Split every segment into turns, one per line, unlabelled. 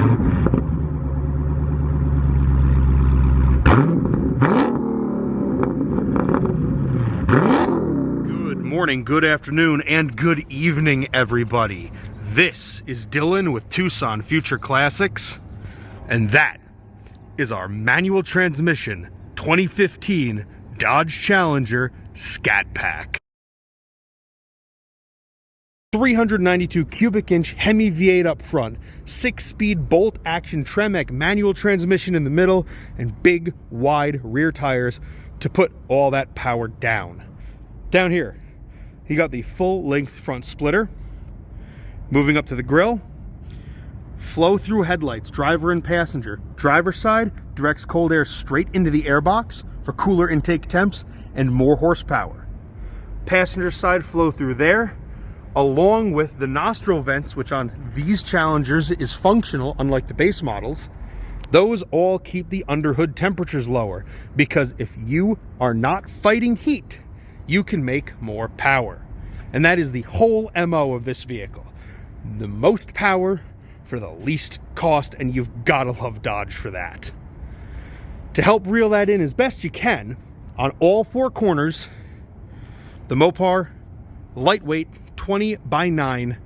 Good morning, good afternoon, and good evening, everybody. This is Dylan with Tucson Future Classics, and that is our manual transmission 2015 Dodge Challenger Scat Pack. 392 cubic inch Hemi V8 up front, 6-speed bolt action Tremec manual transmission in the middle, and big wide rear tires to put all that power down. Down here, you got the full length front splitter. Moving up to the grill, flow through headlights, driver and passenger. Driver's side directs cold air straight into the airbox for cooler intake temps and more horsepower. Passenger side flow through there, along with the nostril vents, which on these Challengers is functional, unlike the base models. Those all keep the underhood temperatures lower, because if you are not fighting heat, you can make more power. And that is the whole MO of this vehicle. The most power for the least cost, and you've gotta love Dodge for that. To help reel that in as best you can, on all four corners, the Mopar lightweight 20x9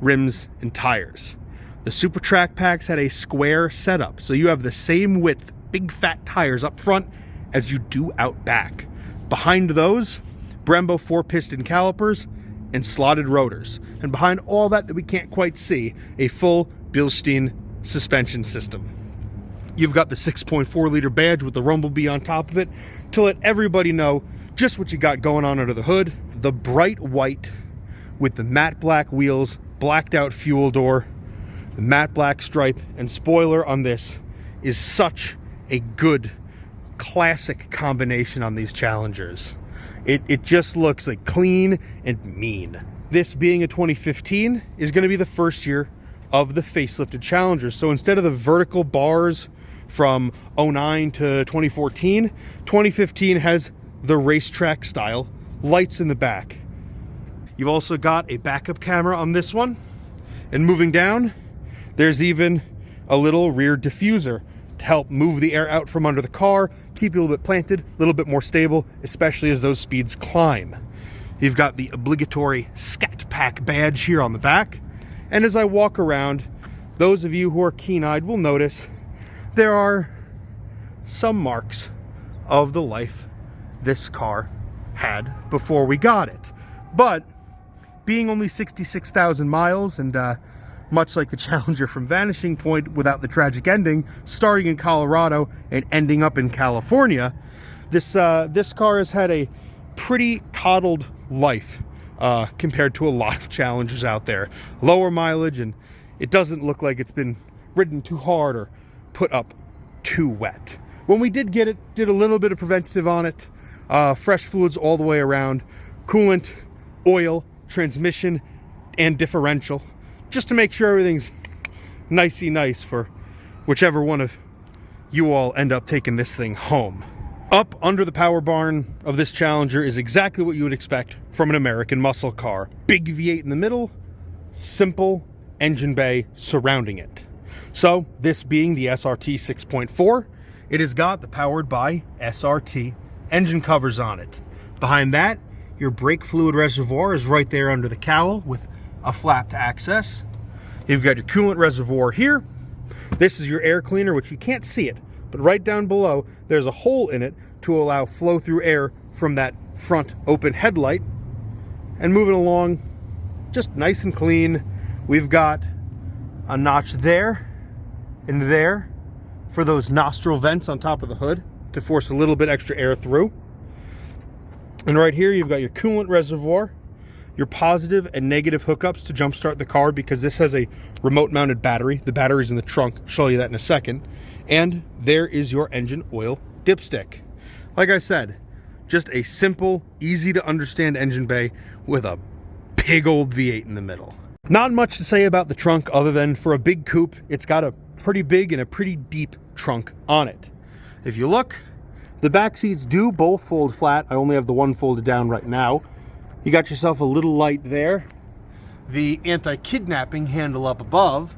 rims and tires. The Super Track packs had a square setup, so you have the same width, big fat tires up front as you do out back. Behind those, Brembo 4-piston calipers and slotted rotors. And behind all that we can't quite see, a full Bilstein suspension system. You've got the 6.4 liter badge with the Rumblebee on top of it to let everybody know just what you got going on under the hood. The bright white with the matte black wheels, blacked out fuel door, the matte black stripe and spoiler on this is such a good classic combination on these Challengers. It just looks like clean and mean. This being a 2015 is going to be the first year of the facelifted Challengers. So instead of the vertical bars from 09 to 2014, 2015 has the racetrack style lights in the back. You've also got a backup camera on this one. And moving down, there's even a little rear diffuser to help move the air out from under the car, keep you a little bit planted, a little bit more stable, especially as those speeds climb. You've got the obligatory Scat Pack badge here on the back. And as I walk around, those of you who are keen-eyed will notice there are some marks of the life this car had before we got it. But being only 66,000 miles and much like the Challenger from Vanishing Point without the tragic ending, starting in Colorado and ending up in California, this car has had a pretty coddled life compared to a lot of Challengers out there. Lower mileage, and it doesn't look like it's been ridden too hard or put up too wet. When we did get it, did a little bit of preventative on it, fresh fluids all the way around, coolant, oil, transmission, and differential, just to make sure everything's nicey nice for whichever one of you all end up taking this thing home. Up under the power barn of this Challenger is exactly what you would expect from an American muscle car. Big V8 in the middle, simple engine bay surrounding it. So this being the SRT 6.4, it has got the powered by SRT engine covers on it. Behind that, your brake fluid reservoir is right there under the cowl with a flap to access. You've got your coolant reservoir here. This is your air cleaner, which you can't see it, but right down below, there's a hole in it to allow flow through air from that front open headlight. And moving along, just nice and clean. We've got a notch there and there for those nostril vents on top of the hood to force a little bit extra air through. And right here, you've got your coolant reservoir, your positive and negative hookups to jumpstart the car, because this has a remote mounted battery. The battery's in the trunk. I'll show you that in a second. And there is your engine oil dipstick. Like I said, just a simple, easy to understand engine bay with a big old V8 in the middle. Not much to say about the trunk other than for a big coupe, it's got a pretty big and a pretty deep trunk on it. If you look, the back seats do both fold flat. I only have the one folded down right now. You got yourself a little light there, the anti-kidnapping handle up above,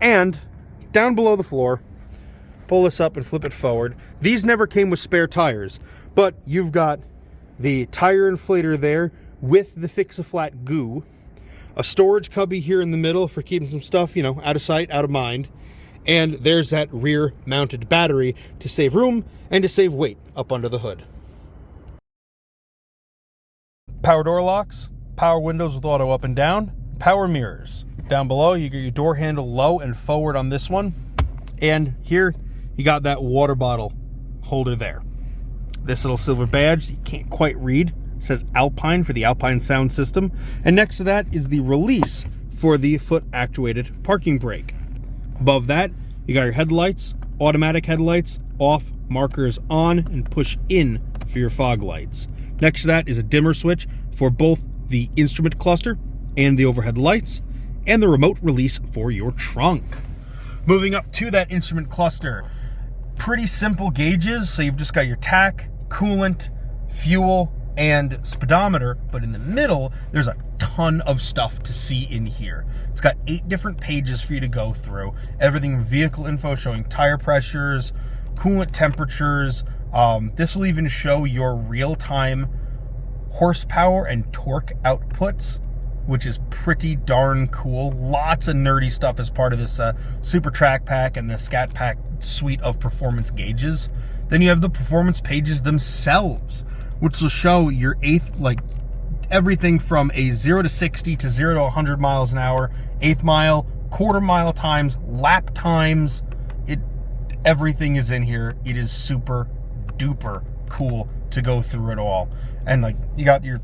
and down below the floor, pull this up and flip it forward. These never came with spare tires, but you've got the tire inflator there with the Fix-A-Flat goo, a storage cubby here in the middle for keeping some stuff, you know, out of sight, out of mind, and there's that rear mounted battery to save room and to save weight up under the hood. Power door locks, power windows with auto up and down, power mirrors. Down below, you get your door handle low and forward on this one. And here, you got that water bottle holder there. This little silver badge you can't quite read. It says Alpine for the Alpine sound system. And next to that is the release for the foot actuated parking brake. Above that, you got your headlights, automatic headlights, off, markers on, and push in for your fog lights. Next to that is a dimmer switch for both the instrument cluster and the overhead lights, and the remote release for your trunk. Moving up to that instrument cluster, pretty simple gauges. So you've just got your tach, coolant, fuel, and speedometer, but in the middle, there's a ton of stuff to see in here. It's got 8 different pages for you to go through. Everything from vehicle info showing tire pressures, coolant temperatures. This will even show your real-time horsepower and torque outputs, which is pretty darn cool. Lots of nerdy stuff as part of this Super Track Pack and the Scat Pack suite of performance gauges. Then you have the performance pages themselves, which will show your everything from a 0 to 60 to 0 to 100 miles an hour, 1/8 mile, quarter mile times, lap times. Everything is in here. It is super duper cool to go through it all. And you got your,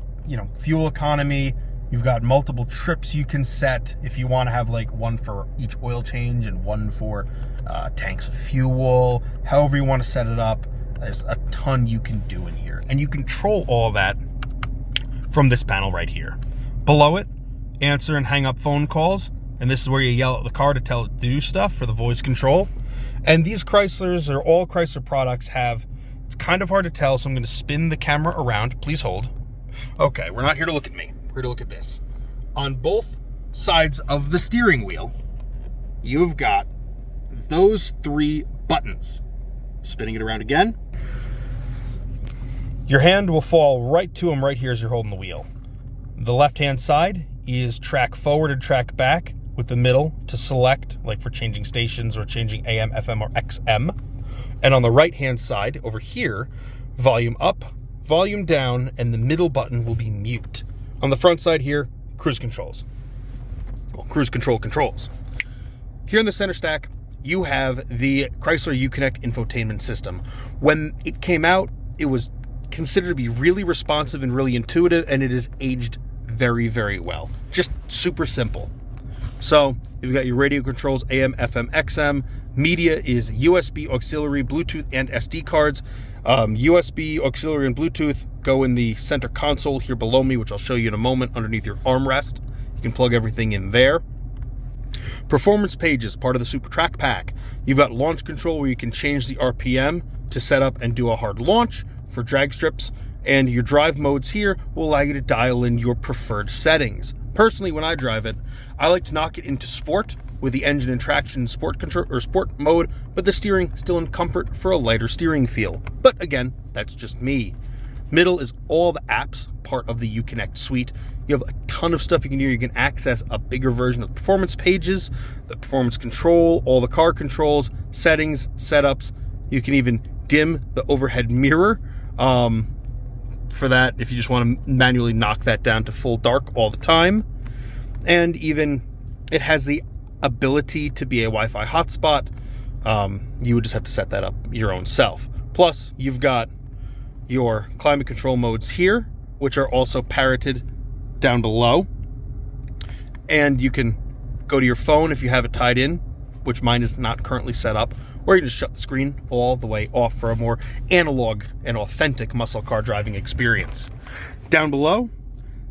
fuel economy. You've got multiple trips you can set if you want to have one for each oil change and one for tanks of fuel. However you want to set it up, there's a ton you can do in here. And you control all that from this panel right here. Below it, answer and hang up phone calls. And this is where you yell at the car to tell it to do stuff for the voice control. And these Chryslers, or all Chrysler products, have, it's kind of hard to tell, so I'm going to spin the camera around. Please hold. Okay, we're not here to look at me. We're here to look at this. On both sides of the steering wheel, you've got those 3 buttons. Spinning it around again. Your hand will fall right to them right here as you're holding the wheel. The left-hand side is track forward and track back, with the middle to select, for changing stations or changing AM, FM, or XM. And on the right-hand side, over here, volume up, volume down, and the middle button will be mute. On the front side here, cruise controls. Well, cruise control controls. Here in the center stack, you have the Chrysler Uconnect infotainment system. When it came out, it was considered to be really responsive and really intuitive, and it has aged very, very well. Just super simple. So you've got your radio controls, AM, FM, XM. Media is USB, auxiliary, Bluetooth, and SD cards. USB, auxiliary, and Bluetooth go in the center console here below me, which I'll show you in a moment, underneath your armrest. You can plug everything in there. Performance pages, part of the Super Track Pack. You've got launch control where you can change the RPM to set up and do a hard launch for drag strips. And your drive modes here will allow you to dial in your preferred settings. Personally, when I drive it, I like to knock it into sport with the engine and traction sport control or sport mode, but the steering still in comfort for a lighter steering feel. But again, that's just me. Middle is all the apps, part of the Uconnect suite. You have a ton of stuff you can do. You can access a bigger version of the performance pages, the performance control, all the car controls, settings, setups. You can even dim the overhead mirror. For that, if you just want to manually knock that down to full dark all the time. And even it has the ability to be a Wi-Fi hotspot. You would just have to set that up your own self. Plus, you've got your climate control modes here, which are also parroted down below. And you can go to your phone if you have it tied in, which mine is not currently set up, or you can just shut the screen all the way off for a more analog and authentic muscle car driving experience. Down below,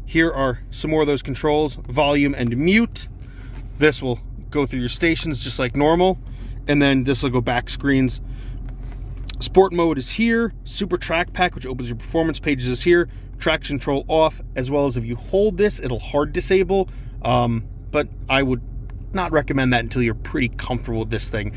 here are some more of those controls, volume and mute. This will go through your stations just like normal, and then this will go back screens. Sport mode is here, Super Track Pack, which opens your performance pages, is here, traction control off, as well as if you hold this, it'll hard disable, but I would not recommend that until you're pretty comfortable with this thing.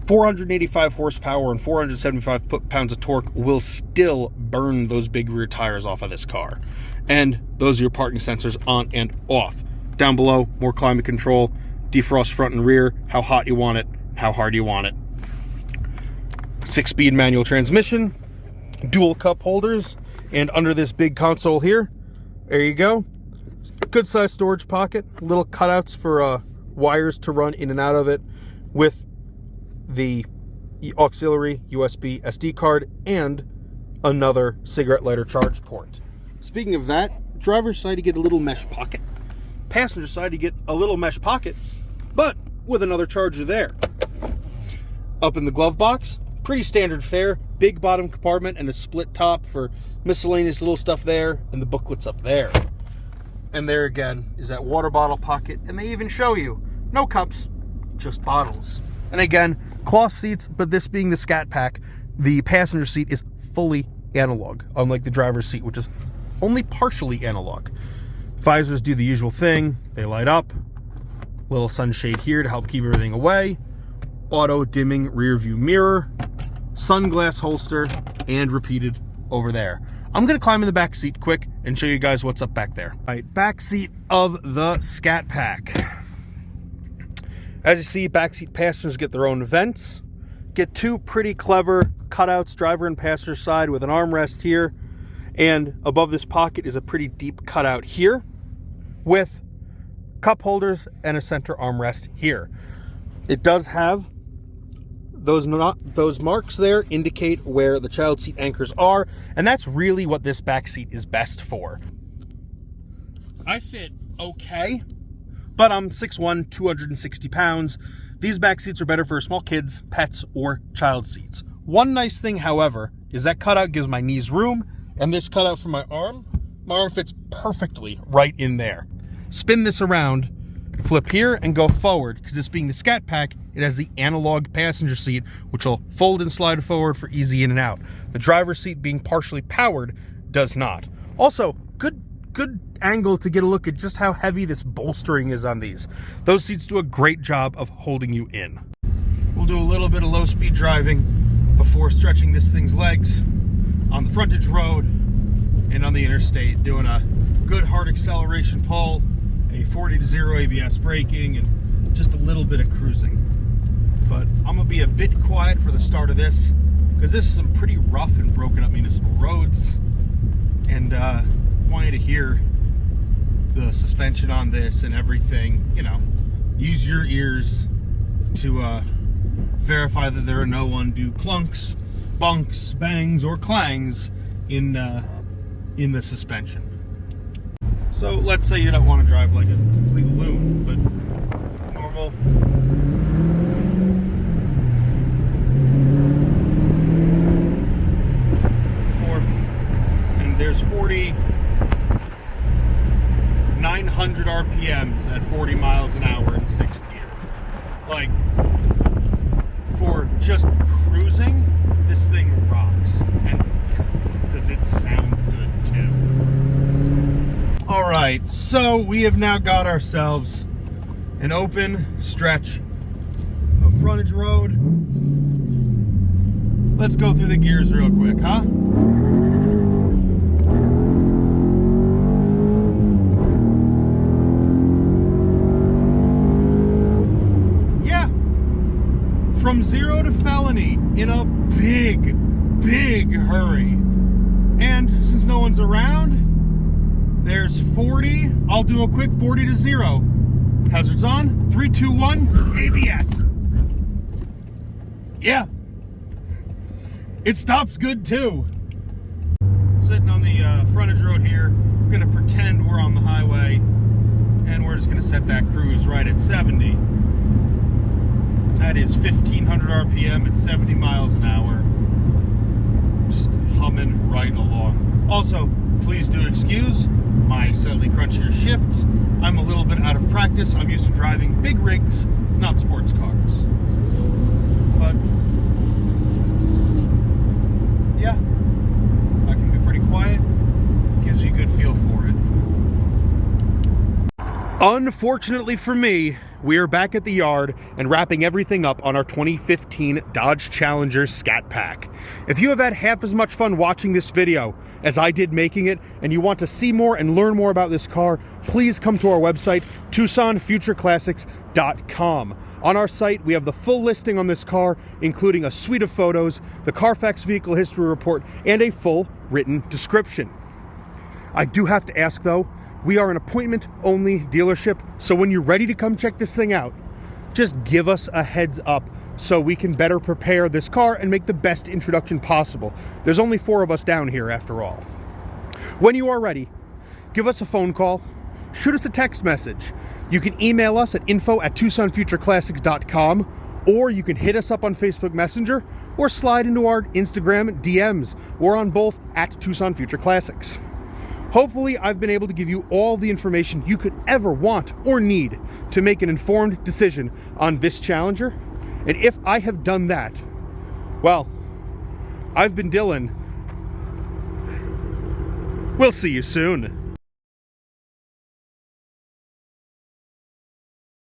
485 horsepower and 475 pounds of torque will still burn those big rear tires off of this car. And those are your parking sensors on and off. Down below, more climate control, defrost front and rear, how hot you want it, how hard you want it. 6-speed manual transmission, dual cup holders, and under this big console here, there you go. Good sized storage pocket, little cutouts for wires to run in and out of it, with the auxiliary USB SD card and another cigarette lighter charge port. Speaking of that, driver's side you get a little mesh pocket. Passenger side you get a little mesh pocket, but with another charger there. Up in the glove box, pretty standard fare, big bottom compartment and a split top for miscellaneous little stuff there, and the booklets up there. And there again is that water bottle pocket, and they even show you no cups, just bottles. And again, cloth seats, but this being the Scat Pack, the passenger seat is fully analog, unlike the driver's seat, which is only partially analog. Visors do the usual thing, they light up, little sunshade here to help keep everything away, auto dimming rear view mirror, sunglass holster, and repeated over there. I'm gonna climb in the back seat quick and show you guys what's up back there. All right, back seat of the Scat Pack. As you see, backseat passengers get their own vents, get two pretty clever cutouts, driver and passenger side, with an armrest here, and above this pocket is a pretty deep cutout here with cup holders and a center armrest here. It does have those marks there indicate where the child seat anchors are, and that's really what this back seat is best for. I fit okay, but I'm 6'1", 260 pounds. These back seats are better for small kids, pets, or child seats. One nice thing, however, is that cutout gives my knees room, and this cutout for my arm fits perfectly right in there. Spin this around, flip here, and go forward, because this being the Scat Pack, it has the analog passenger seat, which will fold and slide forward for easy in and out. The driver's seat, being partially powered, does not. Also, good angle to get a look at just how heavy this bolstering is on these. Those seats do a great job of holding you in. We'll do a little bit of low-speed driving before stretching this thing's legs on the frontage road and on the interstate, doing a good hard acceleration pull, a 40-0 ABS braking, and just a little bit of cruising. But I'm gonna be a bit quiet for the start of this, because this is some pretty rough and broken up municipal roads, and want you to hear the suspension on this and everything. You know, use your ears to verify that there are no undue clunks, bunks, bangs, or clangs in the suspension. So let's say you don't want to drive like a complete loon, but normal. Fourth, and there's 900 RPMs at 40 miles an hour in sixth gear. Like, for just cruising, this thing rocks. And does it sound good too? All right, so we have now got ourselves an open stretch of frontage road. Let's go through the gears real quick, huh? From 0 to felony in a big hurry. And since no one's around, there's 40. I'll do a quick 40 to 0. Hazards on. 3, 2, 1. ABS. Yeah. It stops good too. Sitting on the frontage road here. We're gonna pretend we're on the highway, and we're just gonna set that cruise right at 70. That is 1,500 RPM at 70 miles an hour. Just humming right along. Also, please do excuse my slightly crunchier shifts. I'm a little bit out of practice. I'm used to driving big rigs, not sports cars. But, yeah, I can be pretty quiet. Gives you a good feel for it. Unfortunately for me, we are back at the yard and wrapping everything up on our 2015 Dodge Challenger Scat Pack. If you have had half as much fun watching this video as I did making it, and you want to see more and learn more about this car, please come to our website, TucsonFutureClassics.com. On our site, we have the full listing on this car, including a suite of photos, the Carfax vehicle history report, and a full written description. I do have to ask though, we are an appointment-only dealership, so when you're ready to come check this thing out, just give us a heads up so we can better prepare this car and make the best introduction possible. There's only 4 of us down here after all. When you are ready, give us a phone call, shoot us a text message. You can email us at info@TucsonFutureClassics.com, or you can hit us up on Facebook Messenger or slide into our Instagram DMs. We're on both at Tucson Future Classics. Hopefully, I've been able to give you all the information you could ever want or need to make an informed decision on this Challenger. And if I have done that, well, I've been Dylan. We'll see you soon.